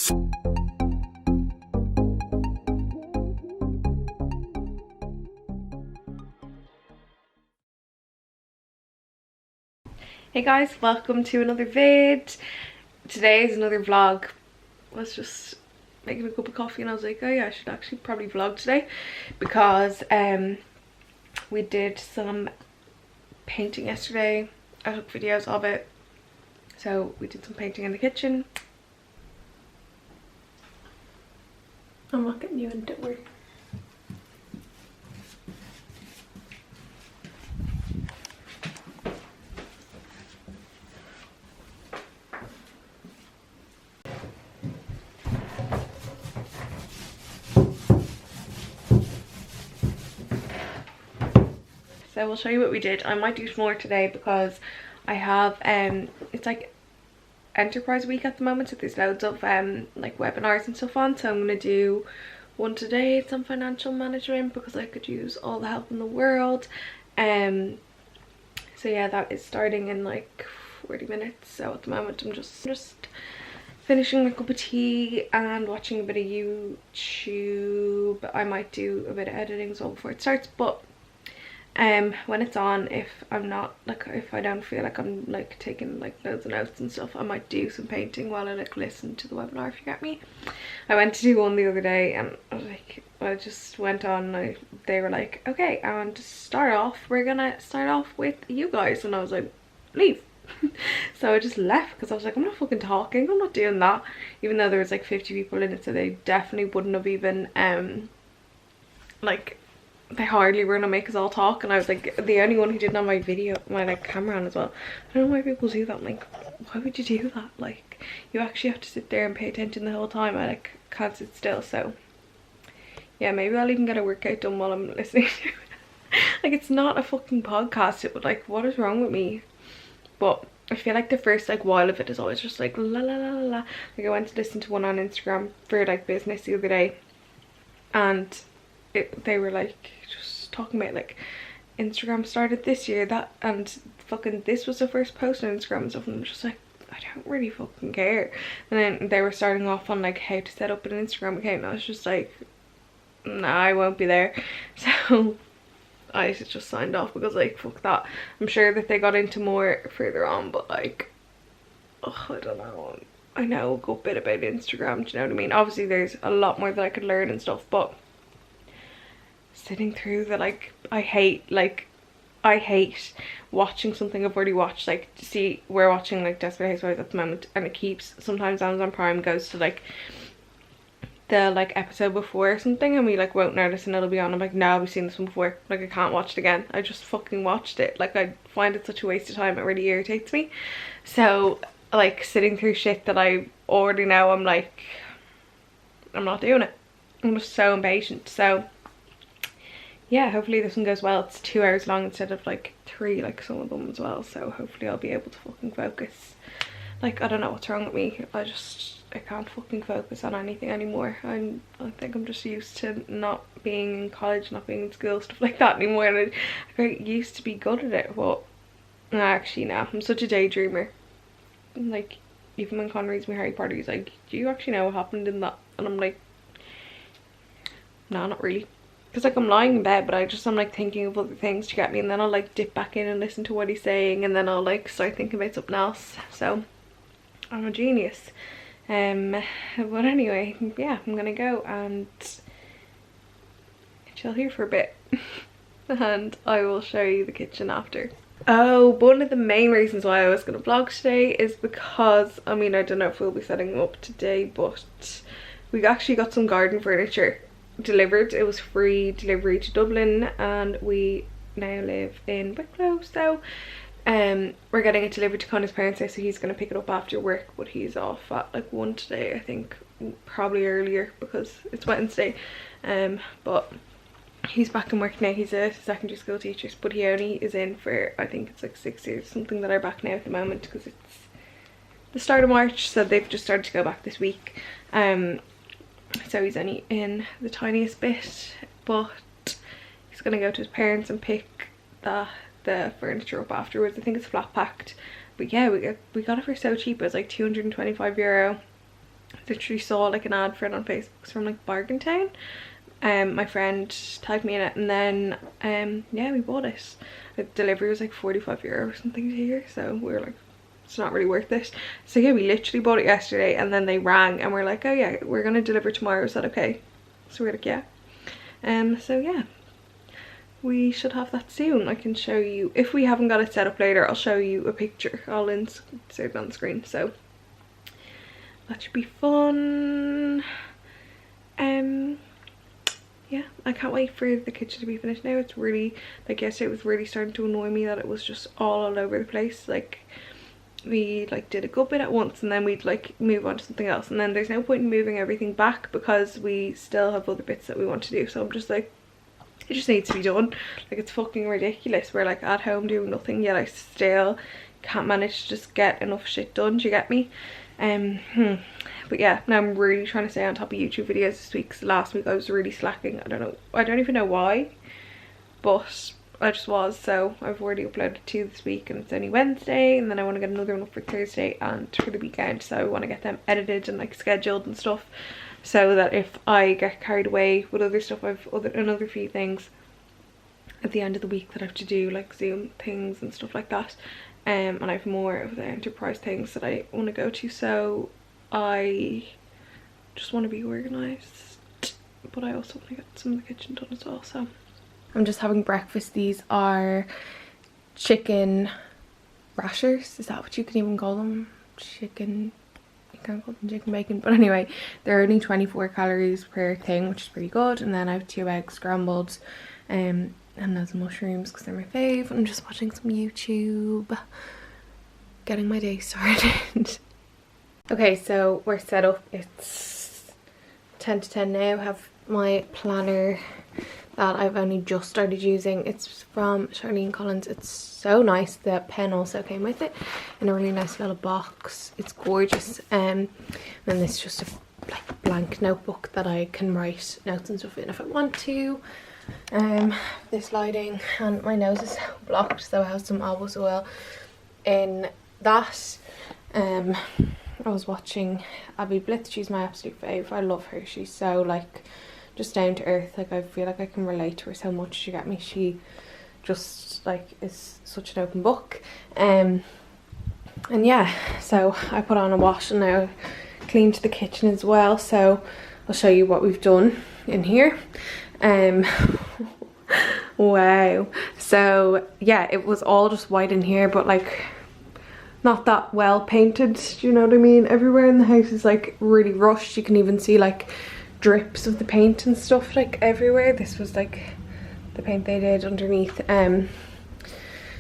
Hey guys, welcome to another vid. Today is another vlog. I was just making a cup of coffee and I was like, oh yeah, I should actually probably vlog today because we did some painting yesterday. I took videos of it. So we did some painting in the kitchen. I'm not getting you in, don't worry. So we'll show you what we did. I might do more today because I have it's like enterprise week at the moment, so there's loads of like webinars and stuff on, so I'm gonna do one today. It's on financial management because I could use all the help in the world. So yeah, that is starting in like 40 minutes. So at the moment I'm just finishing my cup of tea and watching a bit of YouTube. I might do a bit of editing as well before it starts, but when it's on, if I'm not like, if I don't feel like I'm like taking like loads of notes and stuff, I might do some painting while I like listen to the webinar, if you get me. I went to do one the other day and I was like, I just went on and they were like, okay, and to start off we're gonna start off with you guys, and I was like, leave. So I just left because I was like, I'm not fucking talking, I'm not doing that, even though there was like 50 people in it, so they definitely wouldn't have even like, they hardly were gonna make us all talk, and I was like the only one who didn't have my video, my like camera on as well. I don't know why people do that. I'm like, why would you do that? Like, you actually have to sit there and pay attention the whole time. I like can't sit still. So yeah, maybe I'll even get a workout done while I'm listening to it. Like, it's not a fucking podcast. It would like, what is wrong with me? But I feel like the first like while of it is always just like la la la la la. Like, I went to listen to one on Instagram for like business the other day, and they were like just talking about like Instagram started this year, that, and fucking this was the first post on Instagram and stuff, and I'm just like, I don't really fucking care. And then they were starting off on like how to set up an Instagram account, and I was just like, nah, I won't be there. So I just signed off because like, fuck that. I'm sure that they got into more further on, but like, oh, I don't know. I know a good bit about Instagram, do you know what I mean? Obviously there's a lot more that I could learn and stuff, but sitting through the like, I hate watching something I've already watched. Like, see, we're watching like Desperate Housewives at the moment, and it keeps, sometimes Amazon Prime goes to like the like episode before or something, and we like won't notice and it'll be on. I'm like, no, we've seen this one before, like I can't watch it again. I just fucking watched it. Like, I find it such a waste of time. It really irritates me. So like, sitting through shit that I already know, I'm like, I'm not doing it. I'm just so impatient. So yeah, hopefully this one goes well. It's 2 hours long instead of like 3 like some of them as well, so hopefully I'll be able to fucking focus. Like, I don't know what's wrong with me, I can't fucking focus on anything anymore. I think I'm just used to not being in college, not being in school, stuff like that anymore, and I used to be good at it, but actually no, I'm such a daydreamer. Like, even when Con reads me Harry Potter, he's like, do you actually know what happened in that? And I'm like, no, not really. Because like, I'm lying in bed, but I'm like thinking of other things to get me, and then I'll like dip back in and listen to what he's saying, and then I'll like start thinking about something else. So I'm a genius. But anyway, yeah, I'm gonna go and chill here for a bit and I will show you the kitchen after. Oh, one of the main reasons why I was gonna vlog today is because, I mean, I don't know if we'll be setting them up today, but we actually got some garden furniture delivered. It was free delivery to Dublin, and we now live in Wicklow, so we're getting it delivered to Connor's parents' house, so he's going to pick it up after work, but he's off at like 1 today, I think, probably earlier because it's Wednesday. But he's back in work now. He's a secondary school teacher, but he only is in for, I think it's like 6 years something, that are back now at the moment because it's the start of March, so they've just started to go back this week. So he's only in the tiniest bit, but he's gonna go to his parents and pick the furniture up afterwards. I think it's flat packed, but yeah, we got it for so cheap. It was like €225, literally saw like an ad for it on Facebook. It's from like Bargain Town. My friend tagged me in it, and then yeah, we bought it. The delivery was like €45 or something here, so we were like, it's not really worth it. So yeah, we literally bought it yesterday, and then they rang and we're like, oh yeah, we're gonna deliver tomorrow, is that okay? So we're like, yeah. So yeah, we should have that soon. I can show you, if we haven't got it set up later, I'll show you a picture. I'll insert it on the screen, so that should be fun. Yeah, I can't wait for the kitchen to be finished now. It's really, like yesterday, it was really starting to annoy me that it was just all over the place. Like, we like did a good bit at once and then we'd like move on to something else, and then there's no point in moving everything back because we still have other bits that we want to do. So I'm just like, it just needs to be done. Like, it's fucking ridiculous. We're like at home doing nothing, yet I still can't manage to just get enough shit done. Do you get me? But yeah, now I'm really trying to stay on top of YouTube videos this week, because last week I was really slacking. I don't even know why, but I just was. So I've already uploaded 2 this week, and it's only Wednesday, and then I want to get another one up for Thursday and for the weekend. So I want to get them edited and like scheduled and stuff, so that if I get carried away with other stuff, I've another few things at the end of the week that I have to do, like Zoom things and stuff like that. And I have more of the enterprise things that I want to go to, so I just want to be organised, but I also want to get some of the kitchen done as well. So I'm just having breakfast. These are chicken rashers, is that what you can even call them? Chicken, you can't call them chicken bacon, but anyway, they're only 24 calories per thing, which is pretty good. And then I have 2 eggs scrambled, and those mushrooms because they're my fave. I'm just watching some YouTube, getting my day started. Okay, so we're set up. It's 10 to 10 now. I have my planner that I've only just started using. It's from Charlene Collins. It's so nice. The pen also came with it in a really nice little box. It's gorgeous. And this is just a like blank notebook that I can write notes and stuff in if I want to. This lighting, and my nose is blocked, so I have some olive oil in that. I was watching Abby Blitz. She's my absolute fave. I love her. She's so like just down to earth. Like, I feel like I can relate to her so much. You get me? She just like is such an open book. And yeah, so I put on a wash and now cleaned the kitchen as well. So I'll show you what we've done in here. Wow. So yeah, it was all just white in here, but like not that well painted, do you know what I mean? Everywhere in the house is like really rushed. You can even see like drips of the paint and stuff like everywhere. This was like the paint they did underneath.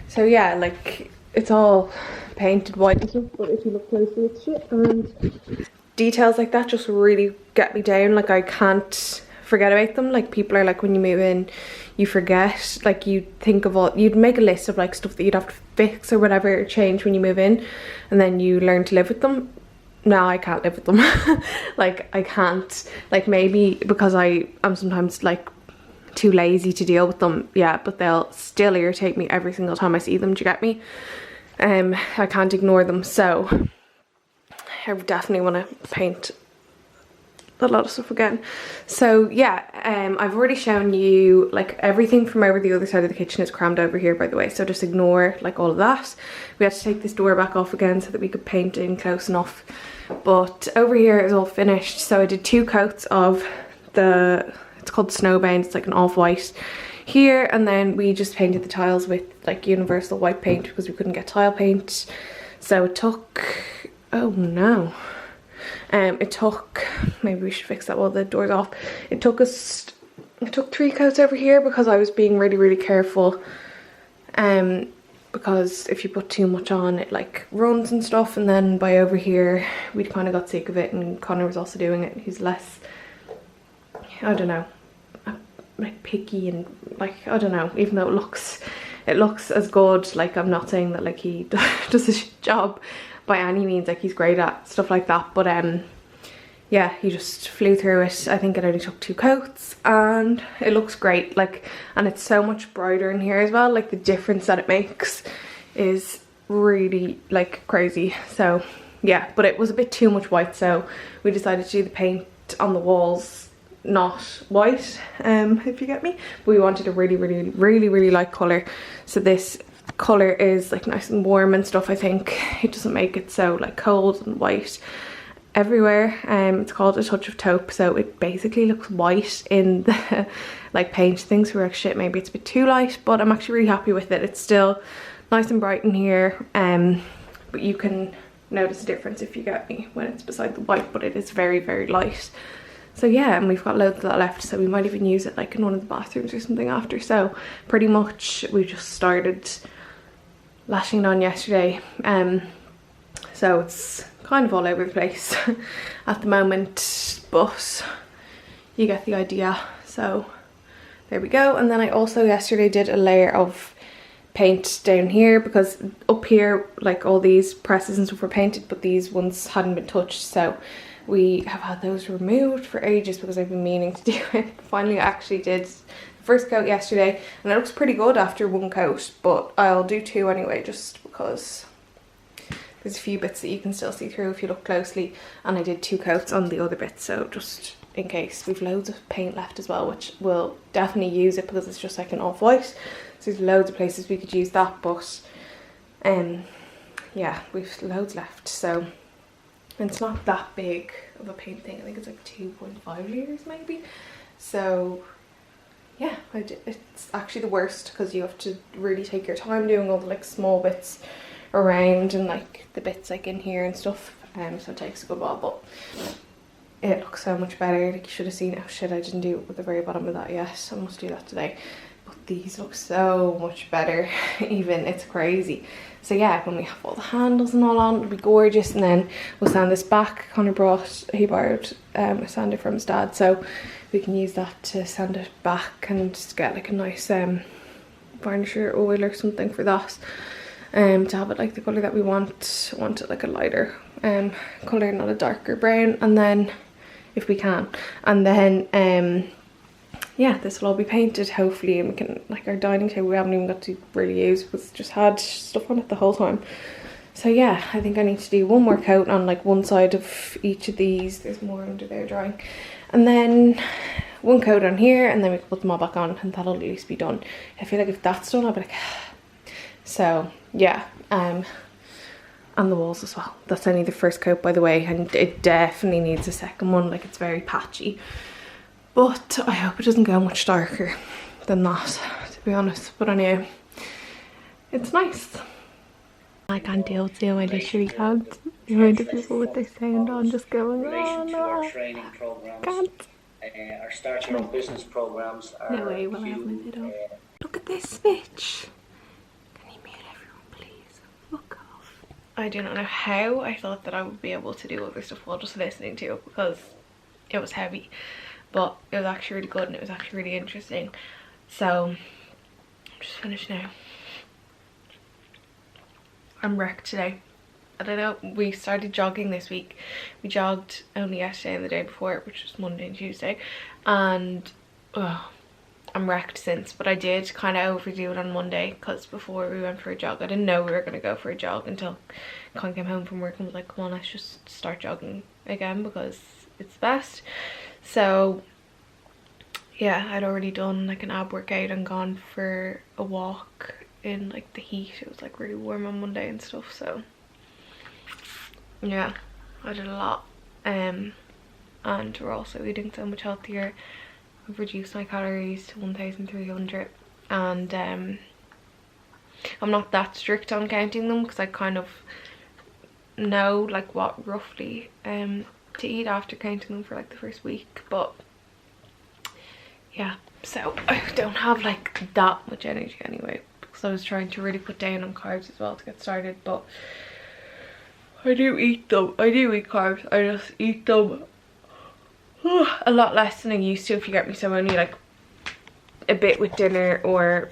So yeah, like it's all painted white and stuff, but if you look closely it's shit, and details like that just really get me down. Like, I can't forget about them. Like, people are like, when you move in you forget, like you think of all, you'd make a list of like stuff that you'd have to fix or whatever, or change when you move in, and then you learn to live with them. No, I can't live with them. Like, I can't, like, maybe because I'm sometimes like too lazy to deal with them, yeah, but they'll still irritate me every single time I see them. Do you get me? I can't ignore them, so I definitely want to paint a lot of stuff again. So yeah, I've already shown you like everything from over the other side of the kitchen is crammed over here, by the way, so just ignore like all of that. We had to take this door back off again so that we could paint in close enough, but over here is all finished. So I did 2 coats of it's called Snowbound. It's like an off-white here, and then we just painted the tiles with like universal white paint because we couldn't get tile paint. So it took, oh no, it took, maybe we should fix that while the door's off. It took 3 coats over here because I was being really careful, because if you put too much on it like runs and stuff. And then by over here we'd kind of got sick of it, and Connor was also doing it. He's less, I don't know, like picky, and like, I don't know, even though it looks as good. Like, I'm not saying that like he does his job by any means, like he's great at stuff like that, but yeah, he just flew through it. I think it only took 2 coats and it looks great. Like, and it's so much brighter in here as well. Like, the difference that it makes is really like crazy. So yeah, but it was a bit too much white, so we decided to do the paint on the walls not white, if you get me. But we wanted a really light colour, so this colour is like nice and warm and stuff. I think it doesn't make it so like cold and white everywhere. It's called a touch of taupe, so it basically looks white in the like paint things. So we're like, shit, maybe it's a bit too light, but I'm actually really happy with it. It's still nice and bright in here, but you can notice a difference, if you get me, when it's beside the white, but it is very light. So yeah, and we've got loads of that left, so we might even use it like in one of the bathrooms or something after. So pretty much we just started lashing it on yesterday, so it's kind of all over the place at the moment, but you get the idea. So there we go. And then I also yesterday did a layer of paint down here, because up here like all these presses and stuff were painted, but these ones hadn't been touched, so we have had those removed for ages because I've been meaning to do it. Finally I actually did the first coat yesterday, and it looks pretty good after one coat, but I'll do two anyway, just because there's a few bits that you can still see through if you look closely, and I did 2 coats on the other bits, so just in case. We've loads of paint left as well, which we'll definitely use it because it's just like an off-white, so there's loads of places we could use that, but yeah, we've loads left. So it's not that big of a paint thing. I think it's like 2.5 litres maybe. So yeah, it's actually the worst because you have to really take your time doing all the like small bits around and like the bits like in here and stuff, so it takes a good while, but it looks so much better. Like, you should have seen, oh shit, I didn't do it with the very bottom of that yet, I must do that today. But these look so much better even, it's crazy. So yeah, when we have all the handles and all on, it'll be gorgeous. And then we'll sand this back. Connor borrowed a sander from his dad, so we can use that to sand it back and just get like a nice varnisher oil or something for that, to have it like the colour that we want it like a lighter colour, not a darker brown, and then if we can, and then yeah, this will all be painted hopefully, and we can, like our dining table we haven't even got to really use because it's just had stuff on it the whole time. So yeah, I think I need to do one more coat on like one side of each of these. There's more under there drying, and then one coat on here, and then we can put them all back on, and that'll at least be done. I feel like if that's done, I'll be like so yeah, and the walls as well. That's only the first coat, by the way, and it definitely needs a second one. Like, it's very patchy, but I hope it doesn't go much darker than that, to be honest. But anyway, it's nice. I can't deal with you, I literally can't. You know, the people with their sound on just going, oh no, our training programs, can't. our start your own business programs are No way will I have my video. Look at this bitch. Can you mute everyone please? Fuck off. I do not know how I thought that I would be able to do other stuff while just listening to it, because it was heavy, but it was actually really good and it was actually really interesting. So I'm just finished now. I'm wrecked today. I don't know, we started jogging this week. We jogged only yesterday and the day before, which was Monday and Tuesday, and I'm wrecked since. But I did kind of overdo it on Monday, because before we went for a jog, I didn't know we were going to go for a jog until Con came home from work and was like, come on, let's just start jogging again because it's the best. So yeah, I'd already done like an ab workout and gone for a walk in like the heat. It was like really warm on Monday and stuff, so yeah, I did a lot. And we're also eating so much healthier. I've reduced my calories to 1,300, and I'm not that strict on counting them because I kind of know like what roughly to eat after counting them for like the first week. But yeah, so I don't have like that much energy anyway, because I was trying to really put down on carbs as well to get started. But I do eat them. I do eat carbs. I just eat them a lot less than I used to, if you get me. So only like a bit with dinner or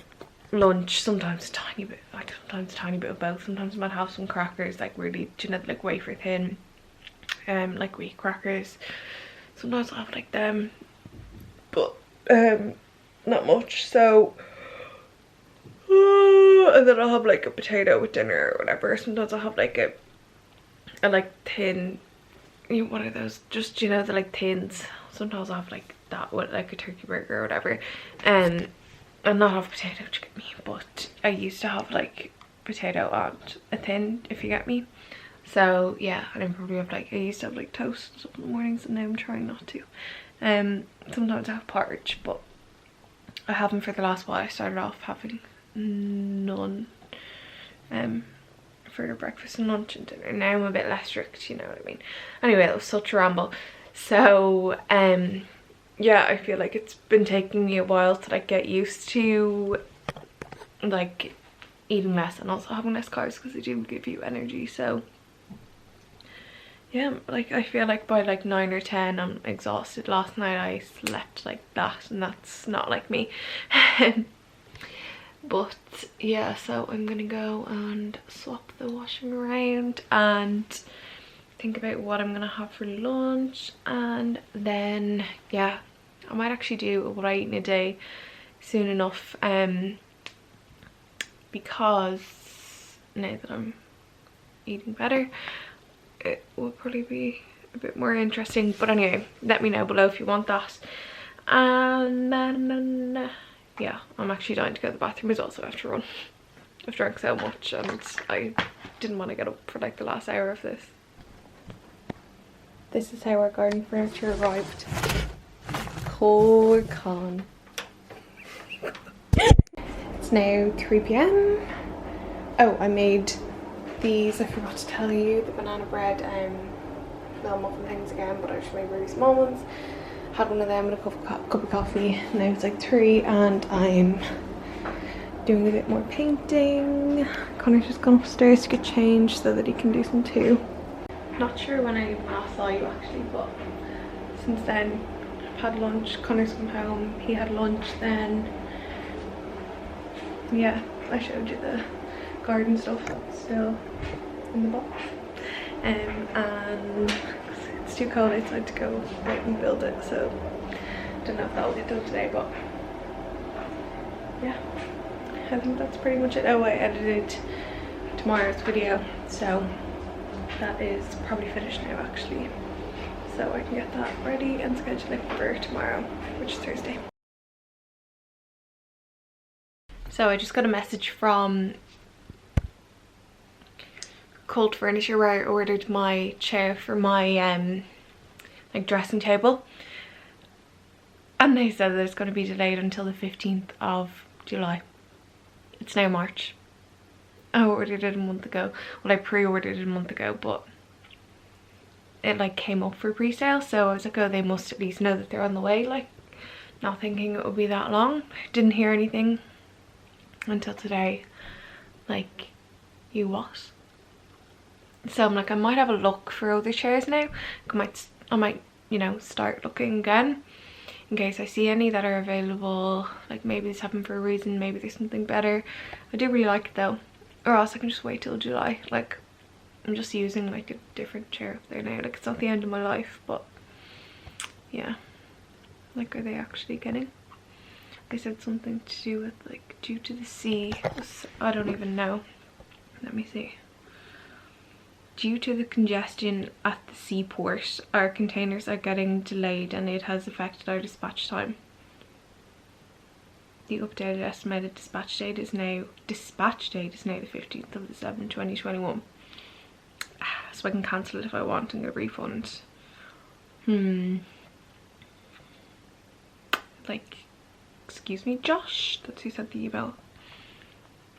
lunch, sometimes a tiny bit, like sometimes a tiny bit of both. Sometimes I might have some crackers, like really like wafer thin, like wheat crackers. Sometimes I'll have like them, but not much. So and then I'll have like a potato with dinner or whatever. Sometimes I'll have like a I like thin, you know, what are those, just, you know, the like thins. Sometimes I have like that with like a turkey burger or whatever, and not have potato, do you get me? But I used to have like potato and a thin, if you get me. So yeah, and then probably have like, I used to have like toast and stuff in the mornings, and now I'm trying not to. Sometimes I have porridge, but I haven't for the last while. I started off having none for breakfast and lunch and dinner. Now I'm a bit less strict, you know what I mean. Anyway, it was such a ramble. So yeah, I feel like it's been taking me a while to like get used to like eating less and also having less carbs, because they do give you energy. So yeah, like I feel like by like 9 or 10 I'm exhausted. Last night I slept like that, and that's not like me. But yeah, so I'm gonna go and swap the washing around and think about what I'm gonna have for lunch, and then yeah, I might actually do what I eat in a day soon enough, because now that I'm eating better, it will probably be a bit more interesting. But anyway, let me know below if you want that. And then yeah, I'm actually dying to go to the bathroom as well, so I have to run. I've drank so much and I didn't want to get up for like the last hour of this. This is how our garden furniture arrived. Corcon. It's now 3 p.m. Oh, I made these, I forgot to tell you, the banana bread little muffin things again, but I just made really small ones. Had one of them with a cup of coffee. Now it's like 3 and I'm doing a bit more painting. Connor's just gone upstairs to get changed so that he can do some too. Not sure when I last saw you actually, but since then I've had lunch. Connor's come home, he had lunch then. Yeah, I showed you the garden stuff that's still in the box. And it's too cold outside to go out and build it, so don't know if that will get done today, but yeah, I think that's pretty much it. Oh, I edited tomorrow's video, so that is probably finished now actually, so I can get that ready and schedule it for tomorrow, which is Thursday. So I just got a message from Cult Furniture where I ordered my chair for my like dressing table, and they said that it's going to be delayed until the 15th of July. It's now March. I ordered it a month ago. Well, I pre-ordered it a month ago, but it like came up for pre-sale, so I was like, oh, they must at least know that they're on the way, like not thinking it would be that long. Didn't hear anything until today, like, you what? So I'm like, I might have a look for other chairs now. I might, you know, start looking again in case I see any that are available. Like maybe this happened for a reason, maybe there's something better. I do really like it though, or else I can just wait till July. Like I'm just using like a different chair up there now. Like it's not the end of my life, but yeah. Like, are they actually getting? I said something to do with like due to the sea. I don't even know. Let me see. Due to the congestion at the seaport, our containers are getting delayed and it has affected our dispatch time. The updated estimated dispatch date is now the 15th of the 7th, 2021. So I can cancel it if I want and get a refund. Like, excuse me, Josh? That's who sent the email.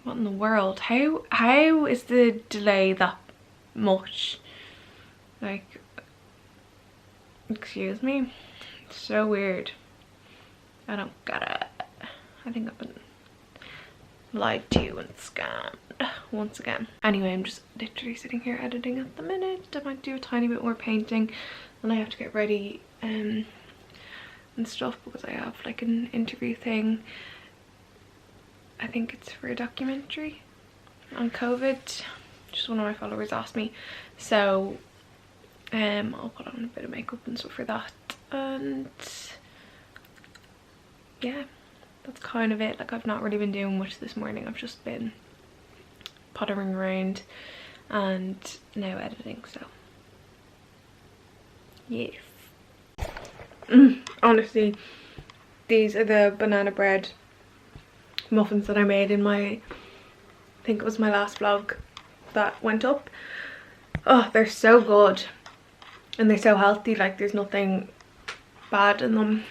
What in the world? How is the delay that much? Like, excuse me? It's so weird. I don't get it. I think I've been lied to and scammed once again. Anyway, I'm just literally sitting here editing at the minute. I might do a tiny bit more painting and I have to get ready and stuff because I have like an interview thing. I think it's for a documentary on COVID. Just one of my followers asked me, so I'll put on a bit of makeup and stuff for that, and yeah, that's kind of it. Like I've not really been doing much this morning. I've just been pottering around and now editing, so yes. Honestly, these are the banana bread muffins that I made in my, I think it was my last vlog that went up. Oh, they're so good and they're so healthy, like there's nothing bad in them.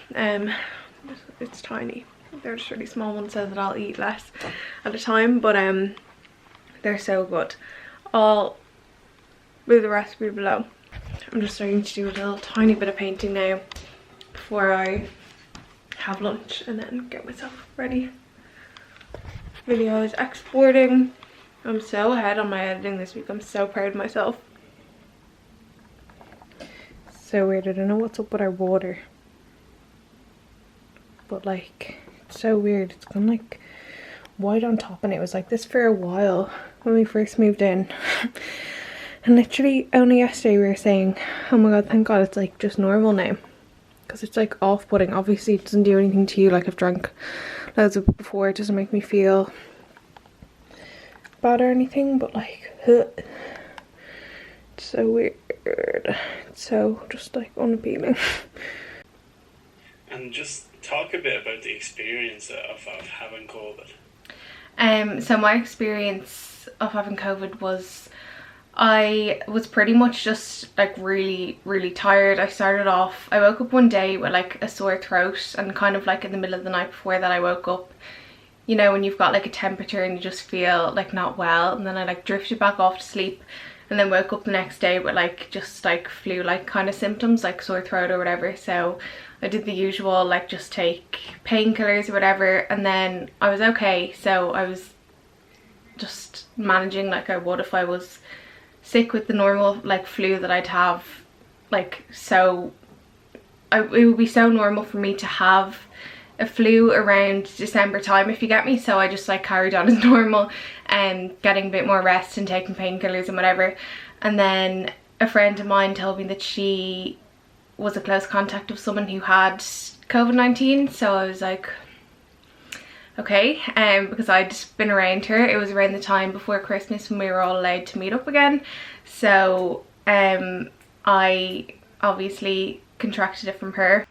It's tiny, they're just really small ones so that I'll eat less at a time, but they're so good. I'll leave the recipe below. I'm just starting to do a little tiny bit of painting now before I have lunch and then get myself ready. Video is exporting. I'm so ahead on my editing this week. I'm so proud of myself. So weird, I don't know what's up with our water, but like it's so weird. It's gone like white on top, and it was like this for a while when we first moved in. And literally only yesterday we were saying, oh my god, thank god it's like just normal now, because it's like off-putting. Obviously it doesn't do anything to you, like I've drank loads of it before, it doesn't make me feel bad or anything, but like it's so weird. It's so just like unappealing. And just talk a bit about the experience of having COVID. So my experience of having COVID was, I was pretty much just like really tired. I woke up one day with like a sore throat, and kind of like in the middle of the night before that I woke up, you know, when you've got like a temperature and you just feel like not well, and then I like drifted back off to sleep, and then woke up the next day with like just like flu-like kind of symptoms, like sore throat or whatever. So I did the usual, like just take painkillers or whatever, and then I was okay. So I was just managing like I would if I was sick with the normal like flu that I'd have. Like, so it would be so normal for me to have a flu around December time, if you get me. So I just like carried on as normal and getting a bit more rest and taking painkillers and whatever. And then a friend of mine told me that she was a close contact of someone who had COVID-19. So I was like, okay, because I'd been around her. It was around the time before Christmas when we were all allowed to meet up again. So I obviously contracted it from her.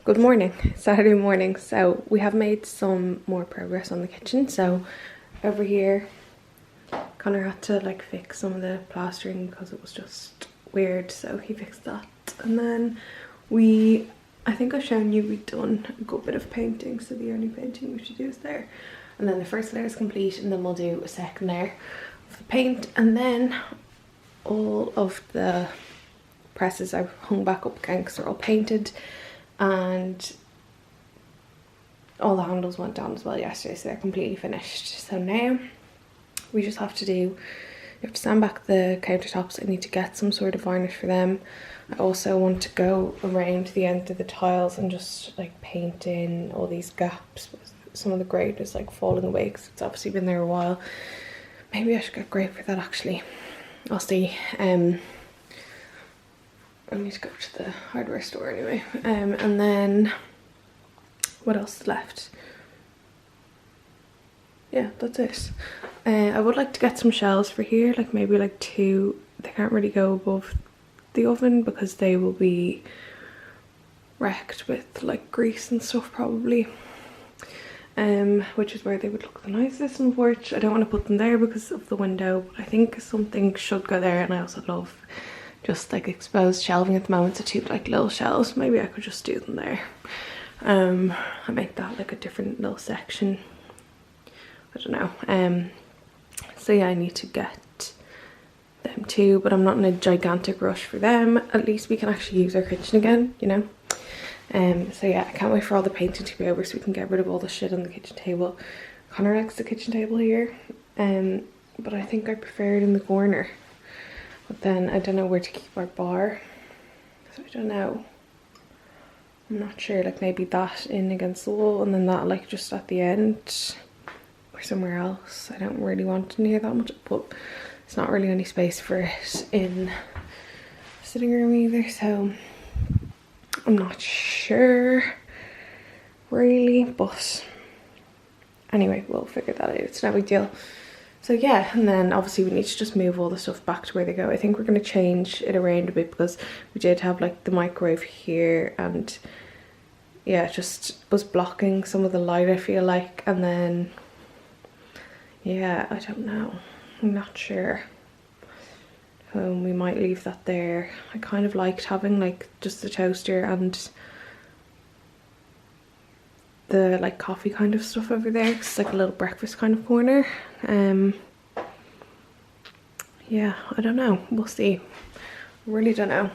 Good morning, Saturday morning. So we have made some more progress on the kitchen. So over here, Connor had to like fix some of the plastering because it was just weird, so he fixed that. And then I think I've shown you, we've done a good bit of painting, so the only painting we should do is there. And then the first layer is complete, and then we'll do a second layer of the paint, and then all of the presses I've hung back up again because they're all painted, and all the handles went down as well yesterday, so they're completely finished. So now we just have to you have to sand back the countertops. I need to get some sort of varnish for them. I also want to go around the end of the tiles and just like paint in all these gaps. Some of the grate is like falling away because it's obviously been there a while. Maybe I should get grate for that actually. I'll see. I need to go to the hardware store anyway. And then what else is left? Yeah, that's it. I would like to get some shelves for here, like maybe like 2. They can't really go above the oven because they will be wrecked with like grease and stuff probably. Which is where they would look the nicest, unfortunately. I don't want to put them there because of the window, but I think something should go there. And I also love just like exposed shelving at the moment, so 2 like little shelves. Maybe I could just do them there. I make that like a different little section. I don't know. So yeah, I need to get them too, but I'm not in a gigantic rush for them. At least we can actually use our kitchen again, you know. So yeah, I can't wait for all the painting to be over so we can get rid of all the shit on the kitchen table. Connor likes the kitchen table here, but I think I prefer it in the corner. But then I don't know where to keep our bar, so I don't know. I'm not sure, like maybe that in against the wall and then that like just at the end or somewhere else. I don't really want to near that much, but there's not really any space for it in the sitting room either, so I'm not sure. really, but anyway, we'll figure that out. It's no big deal. So yeah, and then obviously we need to just move all the stuff back to where they go. I think we're going to change it around a bit because we did have like the microwave here, and yeah, it just was blocking some of the light, I feel like. And then yeah, I don't know, I'm not sure. We might leave that there. I kind of liked having like just the toaster and the like coffee kind of stuff over there. It's like a little breakfast kind of corner. Yeah, I don't know, we'll see. Really don't know.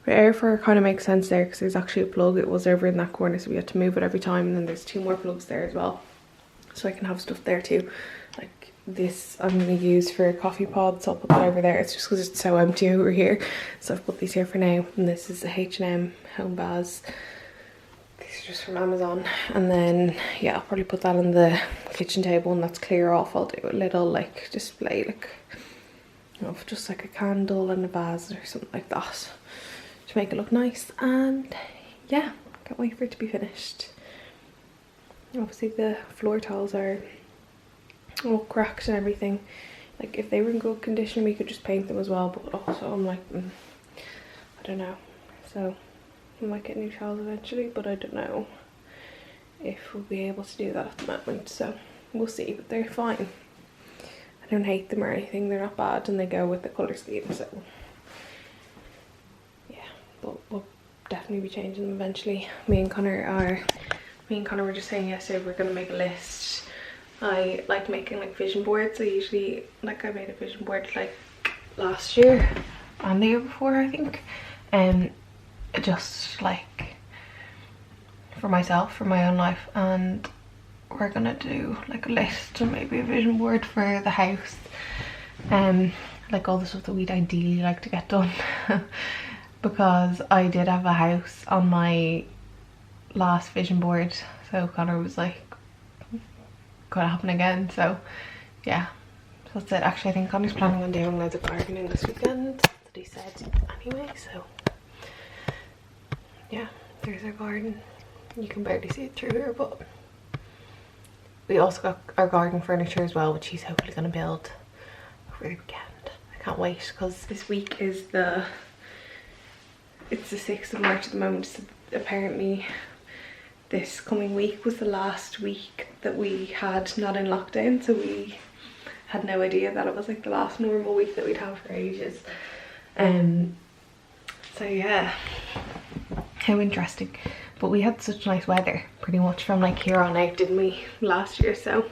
The air fryer kind of makes sense there because there's actually a plug. It was over in that corner, so we had to move it every time, and then there's 2 more plugs there as well, so I can have stuff there too. Like this I'm going to use for coffee pods, so I'll put that over there. It's just because it's so empty over here, so I've put these here for now. And this is the H&M home baths. These are just from Amazon. And then yeah, I'll probably put that on the kitchen table, and that's clear off. I'll do a little like display, like of just like a candle and a vase or something like that to make it look nice. And yeah, can't wait for it to be finished. Obviously the floor tiles are all cracked and everything. Like if they were in good condition we could just paint them as well, but also I'm like I don't know, so we might get new tiles eventually, but I don't know if we'll be able to do that at the moment, so we'll see. But they're fine, I don't hate them or anything, they're not bad, and they go with the colour scheme, so yeah. But we'll definitely be changing them eventually. Me and Connor were just saying yesterday we're gonna make a list. I like making like vision boards. I usually like, I made a vision board like last year and the year before, I think, and just like for myself, for my own life. And we're gonna do like a list and maybe a vision board for the house, like all the stuff that we'd ideally like to get done. Because I did have a house on my last vision board, so Connor was like, could happen again. So yeah, so that's it. Actually I think Connor's planning on doing loads of gardening this weekend, that he said anyway. So yeah, there's our garden. You can barely see it through here, but we also got our garden furniture as well, which he's hopefully going to build over the weekend. I can't wait, because this week is it's the 6th of March at the moment, so apparently this coming week was the last week that we had not in lockdown, so we had no idea that it was like the last normal week that we'd have for ages. So yeah, how interesting. But we had such nice weather pretty much from like here on out, didn't we, last year? So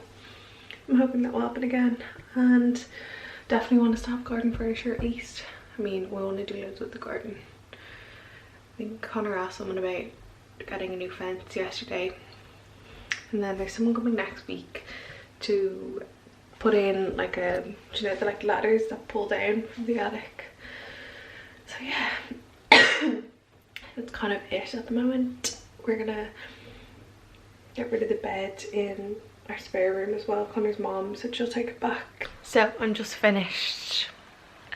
I'm hoping that will happen again, and definitely want us to have garden furniture at least. I mean, we want to do loads with the garden. I think Connor asked someone about getting a new fence yesterday, and then there's someone coming next week to put in like a, do you know, the like ladders that pull down from the attic. So yeah, that's kind of it at the moment. We're gonna get rid of the bed in our spare room as well. Connor's mom said she'll take it back. So I'm just finished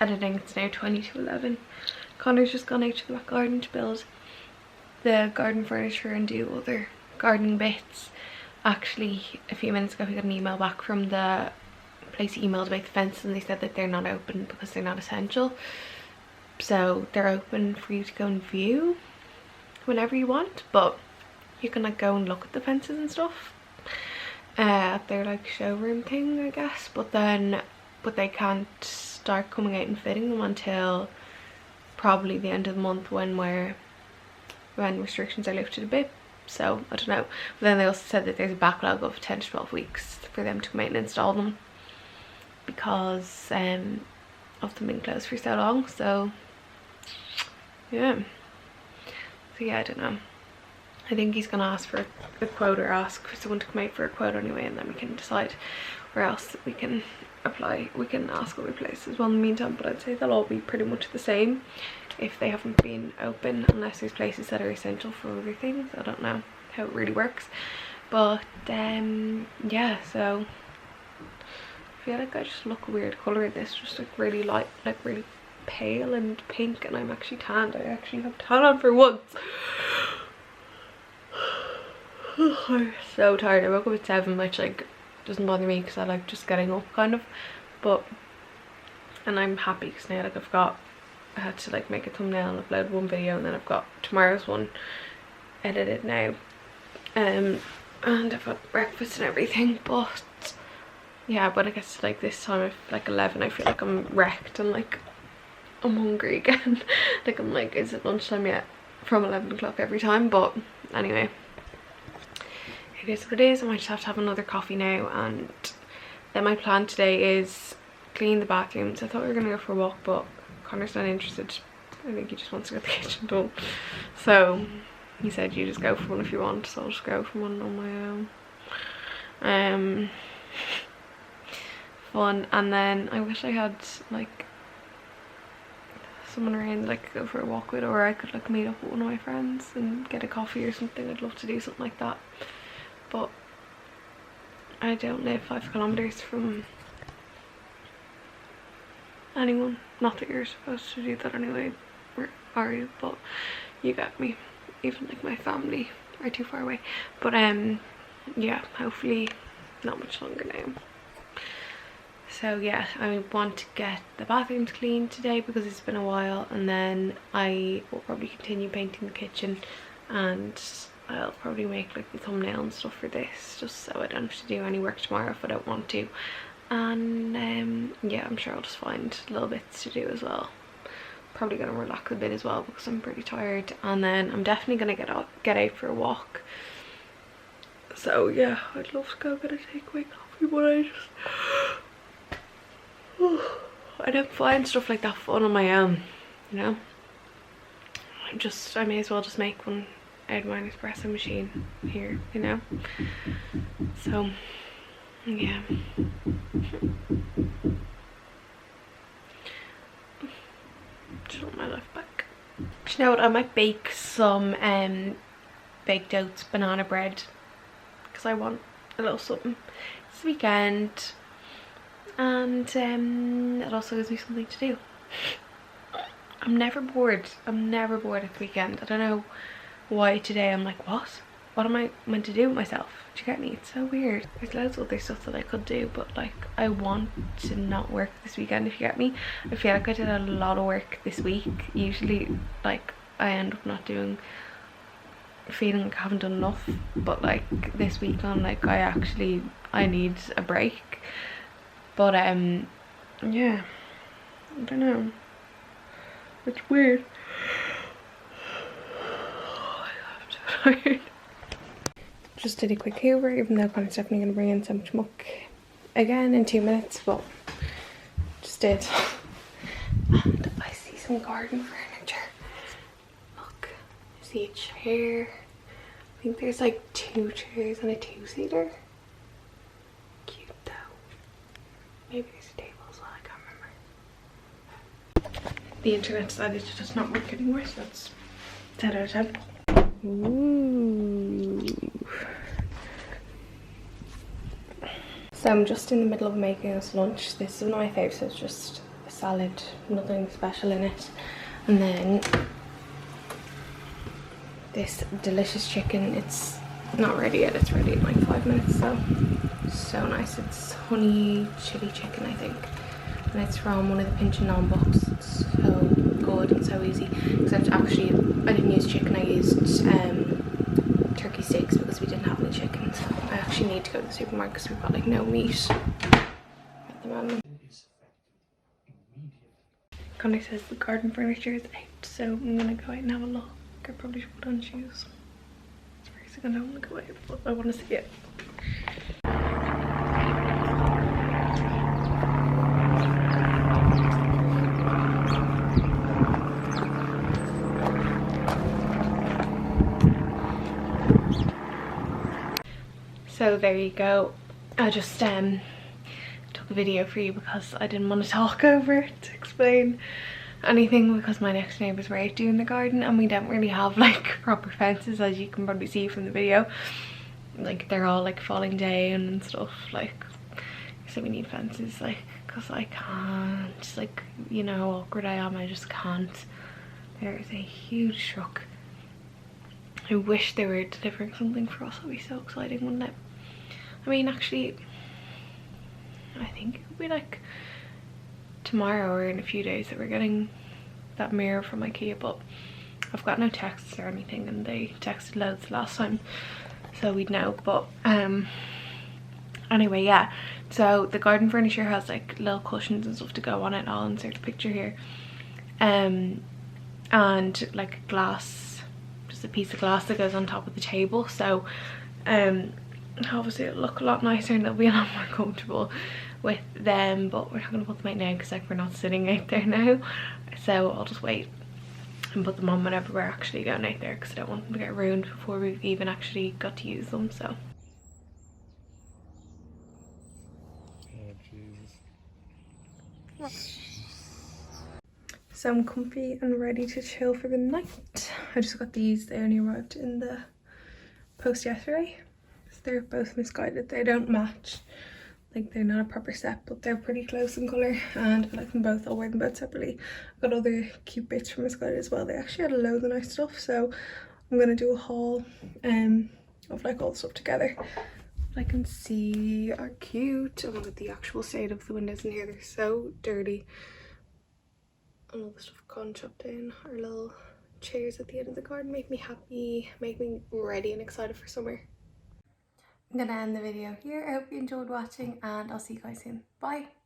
editing. It's now 20 to 11. Connor's just gone out to the back garden to build the garden furniture and do other gardening bits. Actually, a few minutes ago we got an email back from the place he emailed about the fence, and they said that they're not open because they're not essential. So they're open for you to go and view whenever you want, but you can like go and look at the fences and stuff at their like showroom thing, I guess. But they can't start coming out and fitting them until probably the end of the month, when restrictions are lifted a bit. So I don't know. But then they also said that there's a backlog of 10 to 12 weeks for them to come out and install them, because of them being closed for so long. So yeah, I don't know. I think he's gonna ask for a quote, or ask for someone to come out for a quote anyway, and then we can decide where else we can apply. We can ask other places well in the meantime, but I'd say they'll all be pretty much the same if they haven't been open, unless there's places that are essential for other things. I don't know how it really works, but yeah, so I feel like I just look a weird colour in this, just like really light, like really pale and pink, and I'm actually tanned. I actually have tan on for once. I'm so tired. I woke up at 7, which like doesn't bother me because I like just getting up kind of, but and I'm happy because now like I had to like make a thumbnail and upload one video, and then I've got tomorrow's one edited now, and I've got breakfast and everything. But yeah, when it gets to like this time of like 11, I feel like I'm wrecked and like I'm hungry again. Like I'm like, is it lunchtime yet? From 11 o'clock every time. But anyway, it is what it is. I might just have to have another coffee now, and then my plan today is clean the bathrooms. I thought we were gonna go for a walk, but Connor's not interested. I think he just wants to get the kitchen done, so he said you just go for one if you want, so I'll just go for one on my own. Fun. And then I wish I had like someone around that I could go for a walk with, or I could like meet up with one of my friends and get a coffee or something. I'd love to do something like that, but I don't live 5 kilometers from anyone. Not that you're supposed to do that anyway, or are you? But you get me. Even like my family are too far away. But yeah, hopefully not much longer now. So yeah, I want to get the bathrooms cleaned today because it's been a while, and then I will probably continue painting the kitchen, and I'll probably make like the thumbnail and stuff for this, just so I don't have to do any work tomorrow if I don't want to. And yeah, I'm sure I'll just find little bits to do as well. Probably gonna relax a bit as well because I'm pretty tired, and then I'm definitely gonna get out for a walk. So yeah, I'd love to go get a takeaway coffee, but I don't find stuff like that fun on my own, you know. I may as well just make one out of my espresso machine here, you know. So yeah. Just want my life back. Do you know what? I might bake some baked oats banana bread because I want a little something this weekend, and it also gives me something to do. I'm never bored at the weekend. I don't know why today I'm like, what am I meant to do with myself? Do you get me? It's so weird. There's loads of other stuff that I could do, but like I want to not work this weekend, if you get me. I feel like I did a lot of work this week. Usually like I end up not feeling like I haven't done enough, but like this week I'm like I need a break. But yeah, I don't know, it's weird. I'm so tired. Just did a quick hoover, even though Connor's definitely going to bring in so much muck again in 2 minutes, but just did. And I see some garden furniture. Look, I see a chair. I think there's like 2 chairs and a 2-seater. Cute though. Maybe there's a table as well, I can't remember. The internet decided to just not work anymore, so that's 10 out of 10. Ooh. So I'm just in the middle of making us lunch. This is one of my favourites, so it's just a salad, nothing special in it. And then this delicious chicken. It's not ready yet, it's ready in like 5 minutes, so nice. It's honey chili chicken, I think, and it's from one of the Pinch and Non books. It's so good and so easy, except actually I didn't use chicken, I used turkey steaks because we didn't have any chicken. So I actually need to go to the supermarket because we've got like no meat at the moment. Connor says the garden furniture is out, so I'm gonna go out and have a look. I probably should put on shoes. It's freezing and I don't want to go out, but I want to see it. So there you go. I just took a video for you because I didn't want to talk over it to explain anything, because my next neighbours were out doing the garden and we don't really have like proper fences, as you can probably see from the video. Like they're all like falling down and stuff, like, so we need fences, like, because I can't, just like, you know how awkward I am, I just can't. There is a huge truck I wish they were delivering something for us. That would be so exciting, wouldn't it? I mean, actually, I think it would be like tomorrow or in a few days that we're getting that mirror from IKEA, but I've got no texts or anything, and they texted loads last time, so we'd know. But anyway, yeah, so the garden furniture has like little cushions and stuff to go on it. I'll insert a picture here. And like glass, just a piece of glass that goes on top of the table, so obviously it'll look a lot nicer and it'll be a lot more comfortable with them. But we're not going to put them out now because like we're not sitting out there now, so I'll just wait and put them on whenever we're actually going out there, because I don't want them to get ruined before we've even actually got to use them. So so I'm comfy and ready to chill for the night. I just got these, they only arrived in the post yesterday, so they're both misguided. They don't match, like they're not a proper set, but they're pretty close in colour and I like them both. I'll wear them both separately. I've got other cute bits from Misguided as well. They actually had a load of nice stuff, so I'm gonna do a haul of like all the stuff together. I can see are cute. Oh, look at the actual state of the windows in here, they're so dirty. And all the stuff gone chopped in. Our little chairs at the end of the garden make me happy, make me ready and excited for summer. I'm gonna end the video here. I hope you enjoyed watching and I'll see you guys soon. Bye!